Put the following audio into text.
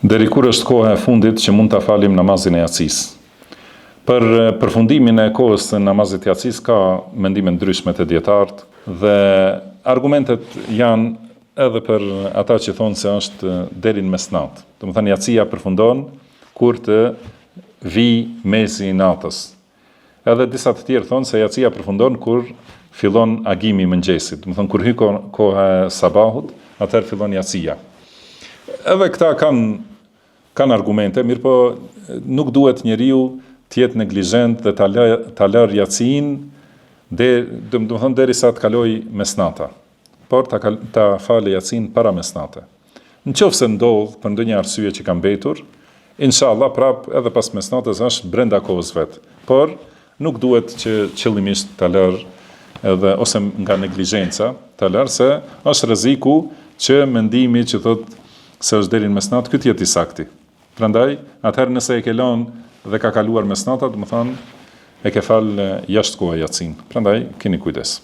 Deri kur është koha e fundit që mund ta falim namazin e yatsis? Për përfundimin e kohës së namazit të yatsis ka mendime ndryshme të dietarët dhe argumentet janë edhe për ata që thonë se është deri në mesnat. Domethënë yatsia përfundon kur të vi mesi i natës. Edhe disa të tjerë thonë se yatsia përfundon kur fillon agimi i mëngjesit. Domethënë kur hy koha e sabahut, atëherë fillon yatsia. Edhe këta kanë argumente, mirë po nuk duhet njeriu të jetë neglizhent dhe ta lërë yatsin domethënë derisa të kalojë mesnata. Por ta falë yatsin para mesnate. Nëse ndodh për ndonjë arsye që ka mbetur, inshallah prap edhe pas mesnatës është brenda kohës vet. Por nuk duhet që qëllimisht ta lërë edhe ose nga neglizhenca ta lërë, se është rreziku që mendimi që thotë se është deri në mesnat, ky të jetë i saktë. Prandaj, atëherë nëse e ke lënë dhe ka kaluar mesnata, domethënë e ke fal jashtë kohë yatsin. Prandaj keni kujdes.